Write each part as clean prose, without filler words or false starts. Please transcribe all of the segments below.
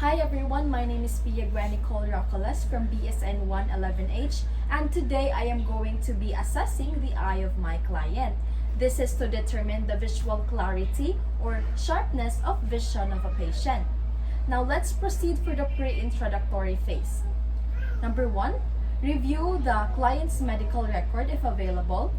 Hi everyone, my name is Pia Nicole from BSN 111H, and today I am going to be assessing the eye of my client. This is to determine the visual clarity or sharpness of vision of a patient. Now let's proceed for the pre-introductory phase. Number 1, review the client's medical record if available.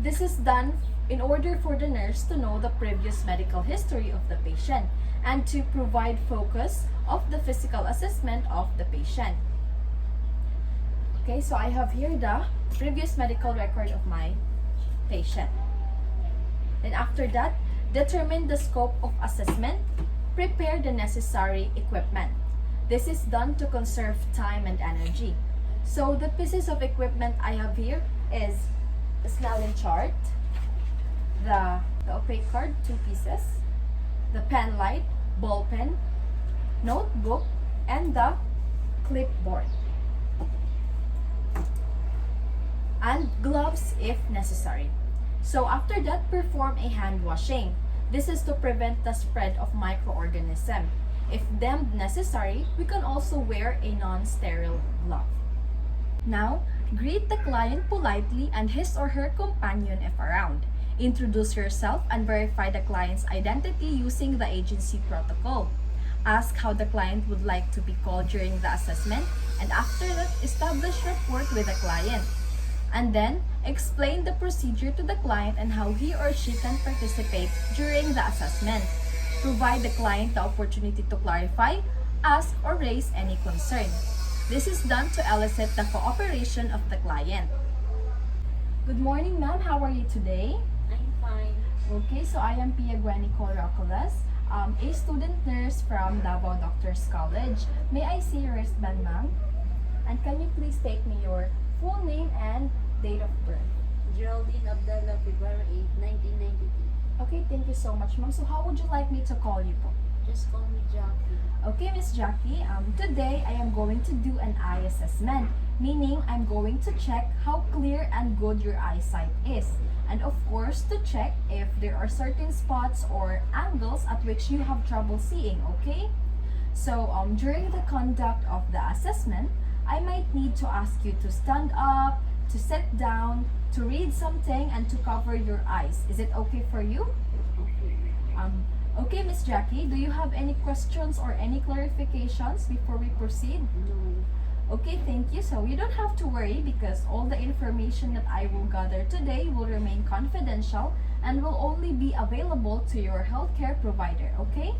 This is done in order for the nurse to know the previous medical history of the patient and to provide focus of the physical assessment of the patient. Okay, so I have here the previous medical record of my patient. Then after that, determine the scope of assessment, prepare the necessary equipment. This is done to conserve time and energy. So the pieces of equipment I have here is the Snellen chart, the opaque card, 2 pieces, the pen light, ball pen, notebook, and the clipboard. And gloves if necessary. So after that, perform a hand washing. This is to prevent the spread of microorganisms. If deemed necessary, we can also wear a non-sterile glove. Now, greet the client politely and his or her companion if around. Introduce yourself and verify the client's identity using the agency protocol. Ask how the client would like to be called during the assessment, and after that, establish rapport with the client. And then, explain the procedure to the client and how he or she can participate during the assessment. Provide the client the opportunity to clarify, ask, or raise any concern. This is done to elicit the cooperation of the client. Good morning, ma'am. How are you today? I'm fine. Okay, so I am Pia Nicole, a student nurse from Davao Doctors College. May I see your wristband, ma'am? And can you please state me your full name and date of birth? Geraldine Abdallah, February 8, 1992. Okay, thank you so much, ma'am. So how would you like me to call you po? Just call me Jackie. Okay, Miss Jackie, today I am going to do an eye assessment, meaning I'm going to check how clear and good your eyesight is. And of course, to check if there are certain spots or angles at which you have trouble seeing, okay? So, during the conduct of the assessment, I might need to ask you to stand up, to sit down, to read something, and to cover your eyes. Is it okay for you? Okay, Miss Jackie, do you have any questions or any clarifications before we proceed? No. Okay, thank you. So you don't have to worry because all the information that I will gather today will remain confidential and will only be available to your healthcare provider, okay?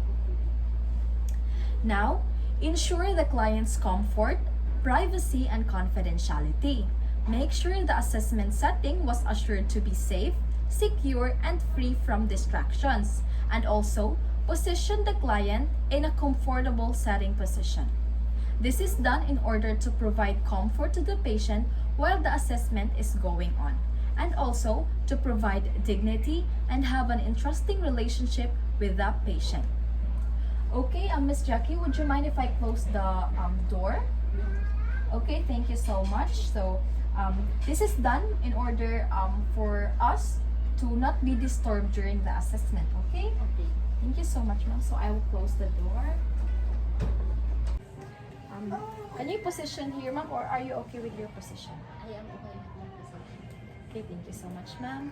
Now, ensure the client's comfort, privacy, and confidentiality. Make sure the assessment setting was assured to be safe, secure, and free from distractions. And also, position the client in a comfortable setting position. This is done in order to provide comfort to the patient while the assessment is going on, and also to provide dignity and have an interesting relationship with the patient. Okay, Miss Jackie, would you mind if I close the door? Okay, thank you so much. So, this is done in order for us to not be disturbed during the assessment, okay? Okay. Thank you so much, ma'am. So, I will close the door. Can you position here, ma'am, or are you okay with your position? I am okay with my position. Okay, thank you so much, ma'am.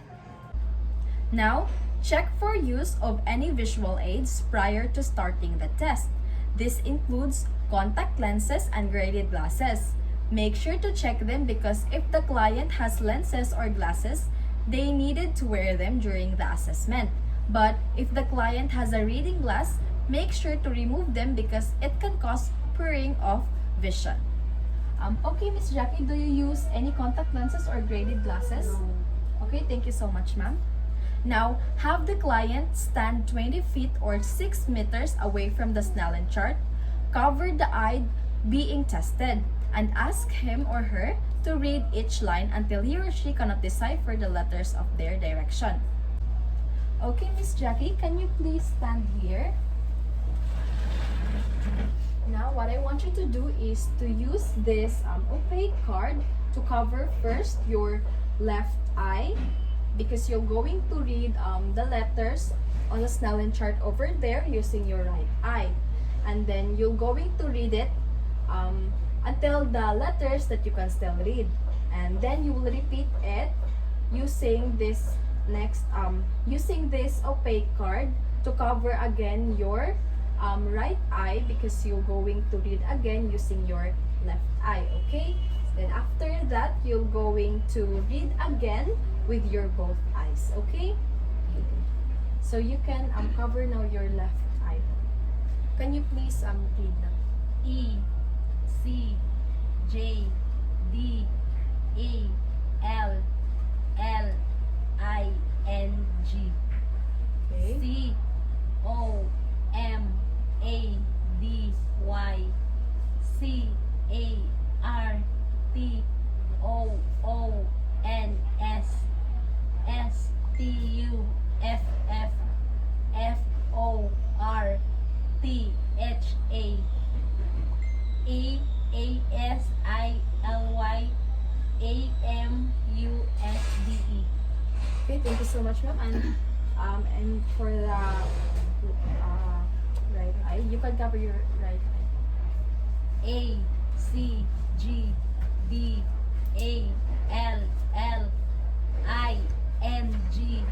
Now, check for use of any visual aids prior to starting the test. This includes contact lenses and graded glasses. Make sure to check them because if the client has lenses or glasses, they needed to wear them during the assessment. But if the client has a reading glass, make sure to remove them because it can cause blurring of vision. Okay, Miss Jackie, do you use any contact lenses or graded glasses? No. Okay, thank you so much, ma'am. Now, have the client stand 20 feet or 6 meters away from the Snellen chart, cover the eye being tested, and ask him or her to read each line until he or she cannot decipher the letters of their direction. Okay, Miss Jackie, can you please stand here? Now, what I want you to do is to use this opaque card to cover first your left eye because you're going to read the letters on the Snellen chart over there using your right eye. and then you're going to read it until the letters that you can still read, and then you will repeat it using this using this opaque card to cover again your right eye, because you're going to read again using your left eye. Okay, then after that you're going to read again with your both eyes. Okay, so you can cover now your left eye. Can you please read now? E C J D A L L I N G Okay. C O M A D Y C A R T O O N S S T U F F F O R T H A E A S I L Y A M U S D E. Okay, thank you so much, ma'am. And for the right eye, you can cover your right eye. A C G D A L L I N G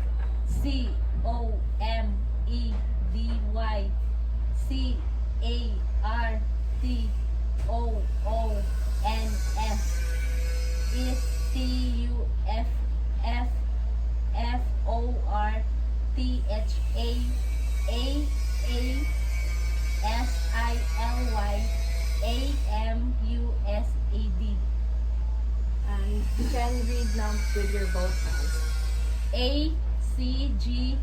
C O M E D Y C A R T O O N S T U F F F O R T H A S I L Y A M U S A D. And you can read now with your both eyes. A C G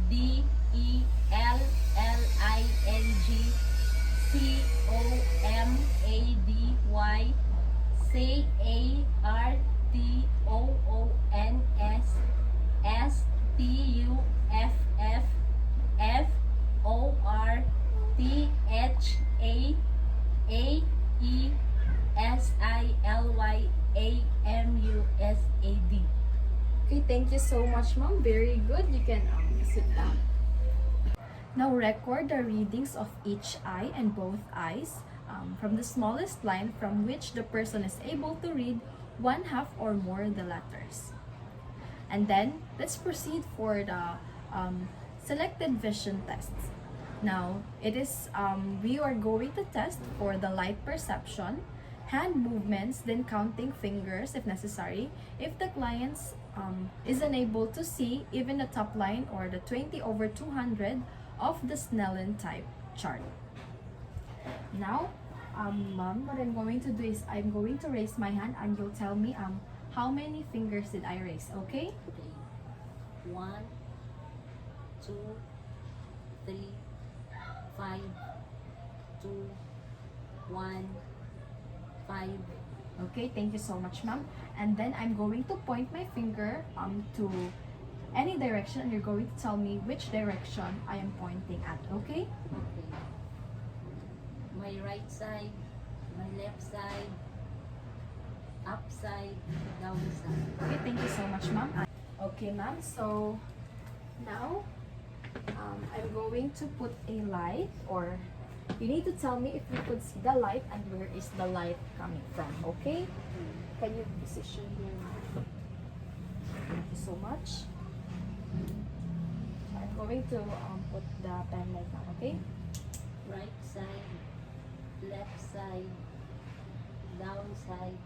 D E L L I N G C O M A D Y C A R T O O N S S T U F F F O R T H A E S I L Y A M U S A D. Okay, thank you so much, ma'am. Very good. You can sit down. Now record the readings of each eye and both eyes from the smallest line from which the person is able to read one half or more the letters. And then let's proceed for the selected vision tests. Now it is we are going to test for the light perception, hand movements, then counting fingers if necessary, if the client is unable to see even the top line or the 20/200 of the Snellen type chart. Now, ma'am, what I'm going to do is I'm going to raise my hand and you'll tell me how many fingers did I raise, okay? Okay. 1, 2, 3, 5, 2, 1, 5. Okay, thank you so much, ma'am. And then I'm going to point my finger to any direction, and you're going to tell me which direction I am pointing at, okay? Okay. My right side, my left side, up side, down side. Okay, thank you so much, ma'am. Okay, ma'am, so now I'm going to put a light, or you need to tell me if you could see the light and where is the light coming from, okay? Can you position your Thank you so much. I'm going to put the pen light now, okay? Right side, left side, down side,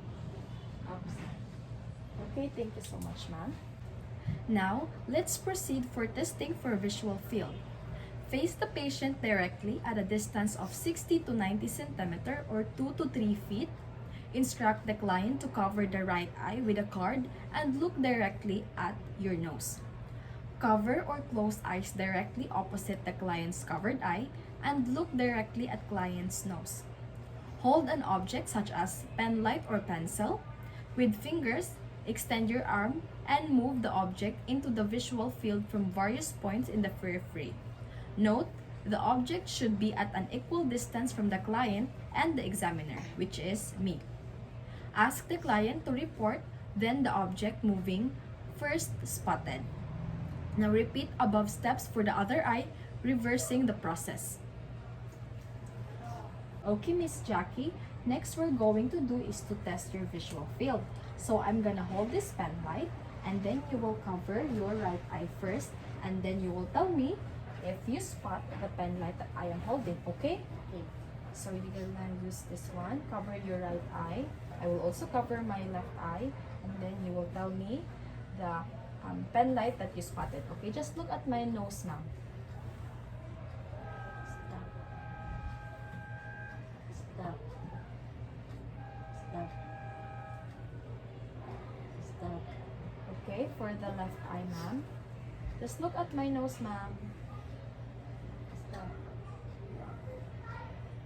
up side. Okay, thank you so much, ma'am. Now, let's proceed for testing for visual field. Face the patient directly at a distance of 60 to 90 centimeter or 2 to 3 feet. Instruct the client to cover the right eye with a card and look directly at your nose. Cover or close eyes directly opposite the client's covered eye and look directly at client's nose. Hold an object such as pen light or pencil. With fingers, extend your arm and move the object into the visual field from various points in the periphery. Note, the object should be at an equal distance from the client and the examiner, which is me. Ask the client to report, then the object moving first spotted. Now repeat above steps for the other eye, reversing the process. Okay, Miss Jackie. Next we're going to do is to test your visual field. So I'm gonna hold this pen light and then you will cover your right eye first and then you will tell me if you spot the pen light that I am holding, okay? Okay. So you're gonna use this one, cover your right eye. I will also cover my left eye and then you will tell me the pen light that you spotted, okay? Just look at my nose now. Stop. Stop. Stop. Stop. Okay, for the left eye, ma'am. Just look at my nose, ma'am. Stop.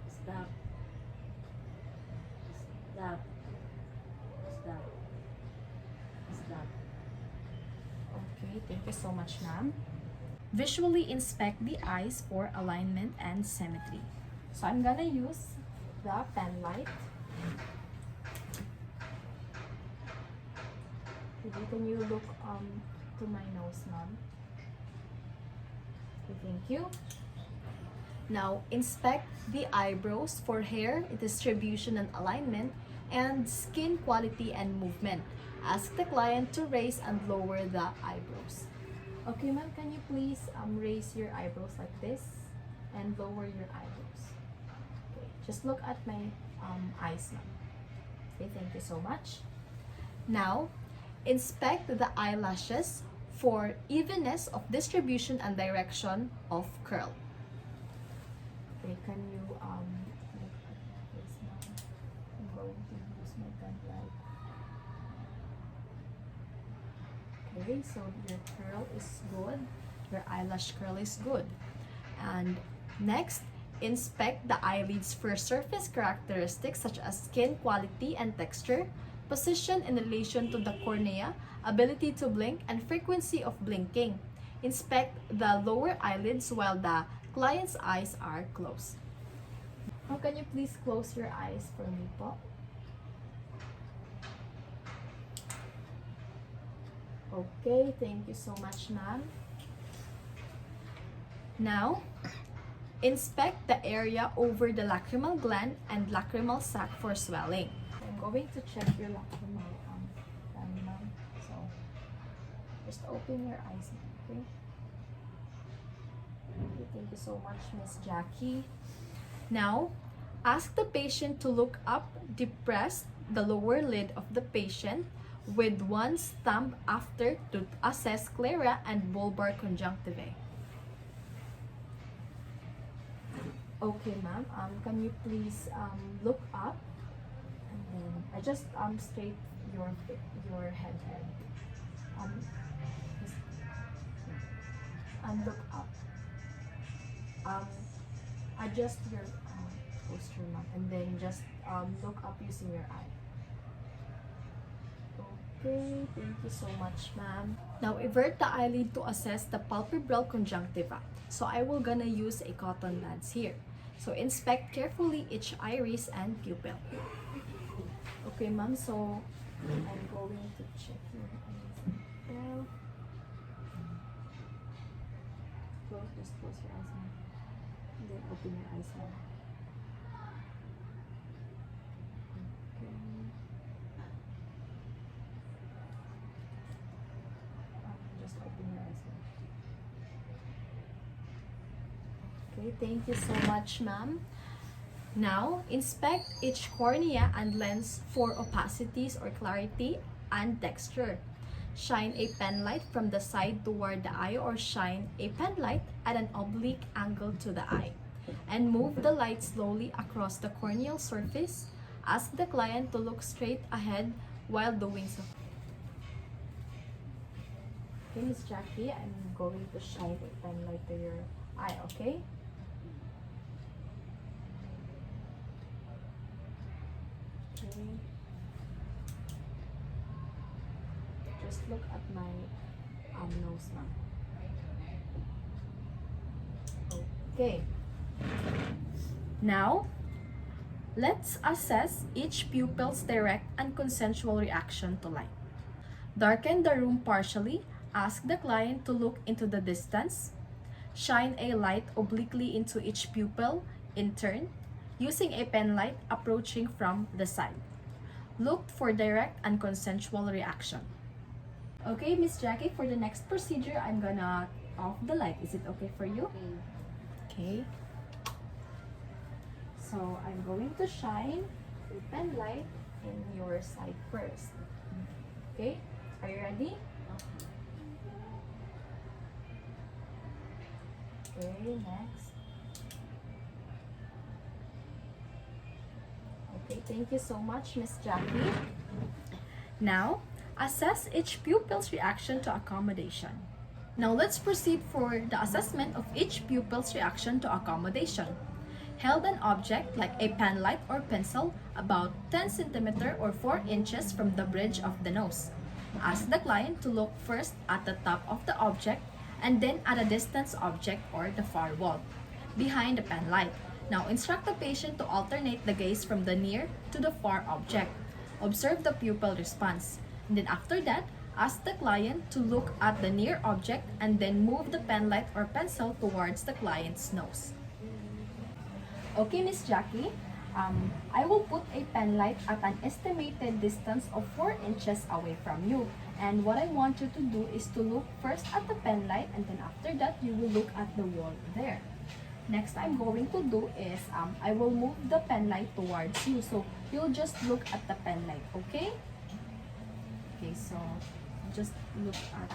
Stop. Stop. Stop. Stop. Okay, thank you so much, ma'am. Visually inspect the eyes for alignment and symmetry. So I'm gonna use the pen light. Okay, can you look to my nose, ma'am? Okay, thank you. Now, inspect the eyebrows for hair distribution and alignment and skin quality and movement. Ask the client to raise and lower the eyebrows. Okay, ma'am, can you please raise your eyebrows like this and lower your eyebrows? Okay, just look at my eyes, ma'am. Okay, thank you so much. Now, inspect the eyelashes for evenness of distribution and direction of curl. Okay, can you look at this now? I'm going to use my pen light. Okay, so your curl is good. Your eyelash curl is good. And next, inspect the eyelids for surface characteristics such as skin quality and texture, position in relation to the cornea, ability to blink, and frequency of blinking. Inspect the lower eyelids while the client's eyes are closed. Now, can you please close your eyes for me po? Okay, thank you so much, ma'am. Now, inspect the area over the lacrimal gland and lacrimal sac for swelling. I'm going to check your lacrimal gland, ma'am. So, just open your eyes, okay? Okay, thank you so much, Miss Jackie. Now, ask the patient to look up, depress the lower lid of the patient with one thumb after to assess sclera and bulbar conjunctivae. Okay, ma'am. Can you please look up and then I just straight your head. Just, look up. Adjust your posture, ma'am, and then just look up using your eye. Okay, thank you so much, ma'am. Now, invert the eyelid to assess the palpebral conjunctiva. So, I will gonna use a cotton lens here. So, inspect carefully each iris and pupil. Okay, ma'am, so I'm going to check your eyes and pupil. Just close your eyes, ma'am. And then open your eyes, ma'am. Okay. Just open your eyes, ma'am. Okay, thank you so much, ma'am. Now, inspect each cornea and lens for opacities or clarity and texture. Shine a pen light from the side toward the eye or shine a pen light at an oblique angle to the eye. And move the light slowly across the corneal surface. Ask the client to look straight ahead while doing so. Okay, Miss Jackie, I'm going to shine a pen light to your eye, okay? Okay. Just look at my nose now. Okay. Now, let's assess each pupil's direct and consensual reaction to light. Darken the room partially. Ask the client to look into the distance. Shine a light obliquely into each pupil in turn. using a pen light approaching from the side. Look for direct and consensual reaction. Okay, Miss Jackie, for the next procedure, I'm gonna off the light. Is it okay for you? Okay. So I'm going to shine a pen light in your side first. Okay, are you ready? Okay, next. Okay, thank you so much, Miss Jackie. Now, assess each pupil's reaction to accommodation. Now, let's proceed for the assessment of each pupil's reaction to accommodation. Held an object like a pen light or pencil about 10 cm or 4 inches from the bridge of the nose. Ask the client to look first at the top of the object and then at a distance object or the far wall behind the pen light. Now, instruct the patient to alternate the gaze from the near to the far object. Observe the pupil response. And then after that, ask the client to look at the near object and then move the pen light or pencil towards the client's nose. Okay, Miss Jackie, I will put a pen light at an estimated distance of 4 inches away from you. And what I want you to do is to look first at the pen light and then after that, you will look at the wall there. Next I'm going to do is, I will move the pen light towards you. So, you'll just look at the pen light, okay? Okay, so, just look at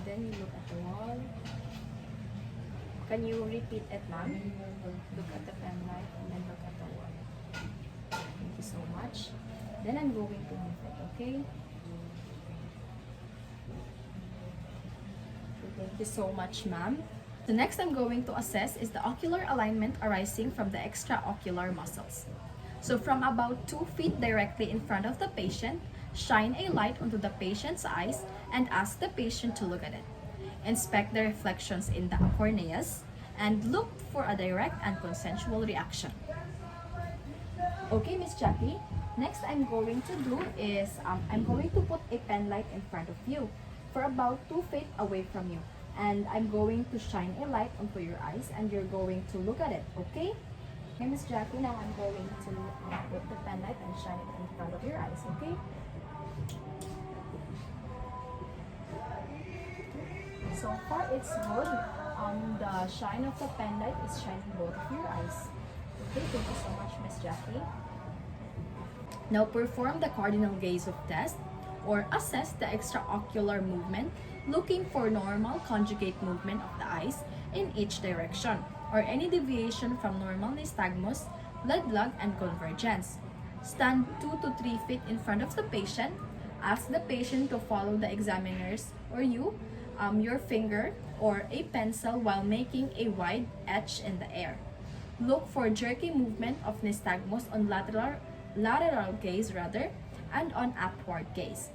then you look at the wall. Can you repeat it, ma'am? Look at the pen light and then look at the wall. Thank you so much. Then I'm going to move it, okay? Thank you so much, ma'am. The next I'm going to assess is the ocular alignment arising from the extraocular muscles. So from about 2 feet directly in front of the patient, shine a light onto the patient's eyes and ask the patient to look at it. Inspect the reflections in the corneas and look for a direct and consensual reaction. Okay, Miss Jackie, next I'm going to do is, I'm going to put a pen light in front of you for about 2 feet away from you. And I'm going to shine a light onto your eyes and you're going to look at it, okay? Okay, Miss Jackie, now I'm going to put the pen light and shine it in front of your eyes, okay? So far, it's good. The shine of the pen light is shining both of your eyes. Okay, thank you so much, Miss Jackie. Now perform the cardinal gaze of test or assess the extraocular movement, looking for normal conjugate movement of the eyes in each direction or any deviation from normal nystagmus, lead lug, and convergence. Stand 2 to 3 feet in front of the patient. Ask the patient to follow the examiner's or your finger or a pencil while making a wide etch in the air. Look for jerky movement of nystagmus on lateral gaze and on upward gaze.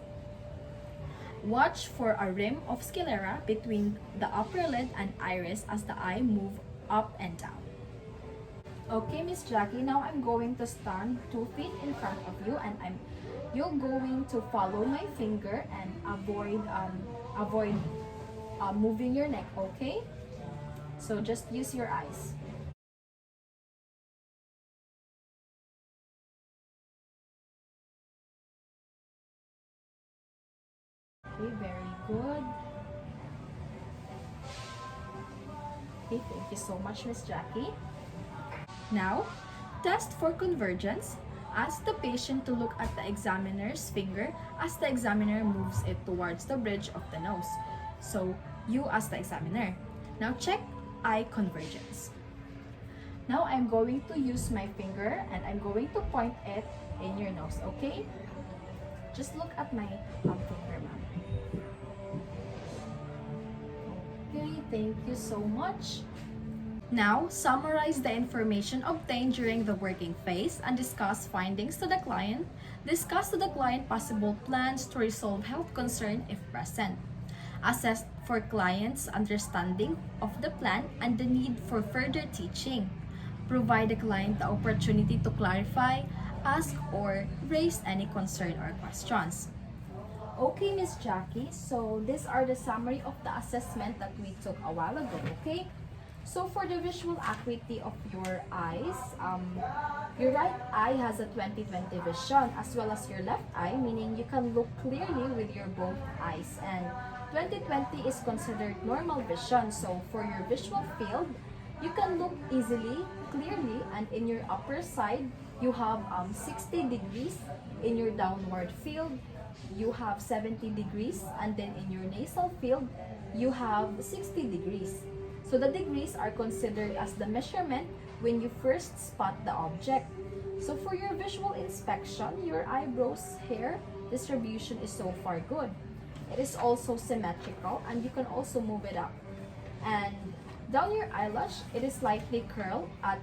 Watch for a rim of sclera between the upper lid and iris as the eye move up and down. Okay, Miss Jackie, now I'm going to stand 2 feet in front of you and you're going to follow my finger and avoid moving your neck, okay? So just use your eyes. Okay, very good. Okay, thank you so much, Miss Jackie. Now, test for convergence. Ask the patient to look at the examiner's finger as the examiner moves it towards the bridge of the nose. So, you as the examiner. Now, check eye convergence. Now, I'm going to use my finger and I'm going to point it in your nose, okay? Just look at my finger, ma'am. Okay, thank you so much. Now, summarize the information obtained during the working phase and discuss findings to the client. Discuss to the client possible plans to resolve health concern if present. Assess for client's understanding of the plan and the need for further teaching. Provide the client the opportunity to clarify, ask, or raise any concern or questions. Okay, Miss Jackie, so these are the summary of the assessment that we took a while ago, okay? So for the visual acuity of your eyes, your right eye has a 20/20 vision as well as your left eye, meaning you can look clearly with your both eyes. And 20/20 is considered normal vision. So for your visual field, you can look easily, clearly, and in your upper side, you have 60 degrees. In your downward field, you have 70 degrees, and then in your nasal field, you have 60 degrees. So the degrees are considered as the measurement when you first spot the object. So for your visual inspection, your eyebrows hair distribution is so far good. It is also symmetrical, and you can also move it up. And down your eyelash, it is slightly curled at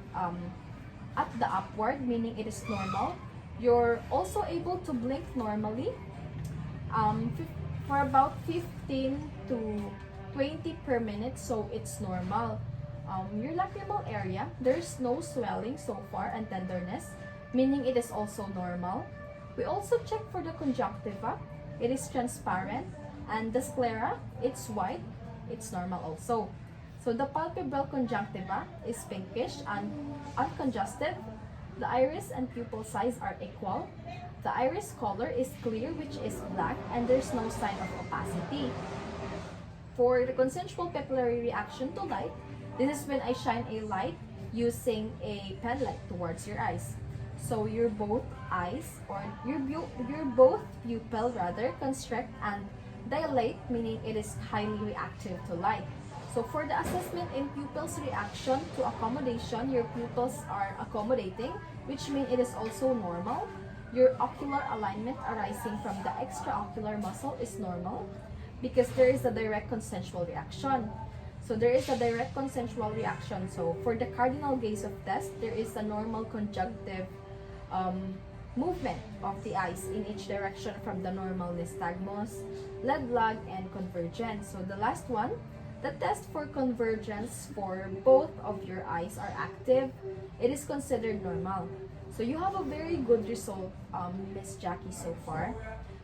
the upward, meaning it is normal. You're also able to blink normally for about 15 to 20 per minute, so it's normal. Your lacrimal area, there's no swelling so far and tenderness, meaning it is also normal. We also check for the conjunctiva. It is transparent, and the sclera, it's white. It's normal also. So the palpebral conjunctiva is pinkish and uncongested. The iris and pupil size are equal. The iris color is clear, which is black, and there's no sign of opacity. For the consensual pupillary reaction to light, this is when I shine a light using a pen light towards your eyes. So your both eyes, or your both pupil rather, constrict and dilate, meaning it is highly reactive to light. So for the assessment in pupils reaction to accommodation, your pupils are accommodating, which means it is also normal. Your ocular alignment arising from the extraocular muscle is normal, because there is a direct consensual reaction. So there is a direct consensual reaction. So for the cardinal gaze of test, there is a normal conjunctive movement of the eyes in each direction from the normal nystagmus, lead lag, and convergence. So the last one, the test for convergence for both of your eyes are active. It is considered normal. So you have a very good result, Miss Jackie, so far.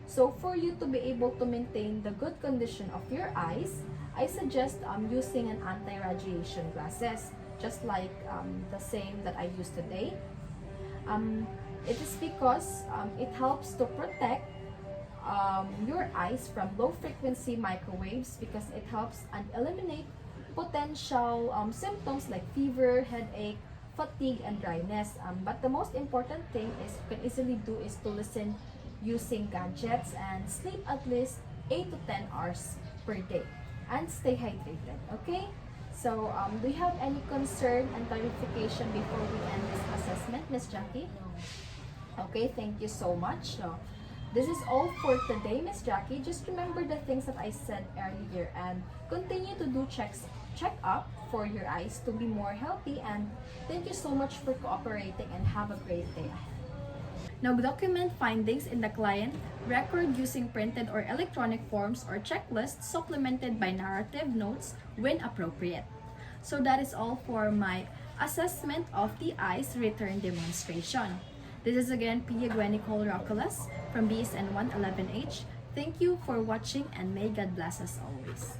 So for you to be able to maintain the good condition of your eyes, I suggest using an anti-radiation glasses, just like the same that I use today. It is because it helps to protect your eyes from low frequency microwaves, because it helps and eliminate potential symptoms like fever, headache, fatigue, and dryness. But the most important thing is you can easily do is to listen using gadgets and sleep at least 8 to 10 hours per day and stay hydrated. Okay, so do you have any concern and clarification before we end this assessment, Miss Jackie? No. Okay, thank you so much. So this is all for today, Miss Jackie. Just remember the things that I said earlier and continue to do check up for your eyes to be more healthy. And thank you so much for cooperating, and have a great day. Now, document findings in the client record using printed or electronic forms or checklists supplemented by narrative notes when appropriate. So that is all for my assessment of the eyes return demonstration. This is again Pia Gwenicole Rocalas from BSN 111H. Thank you for watching, and may God bless us always.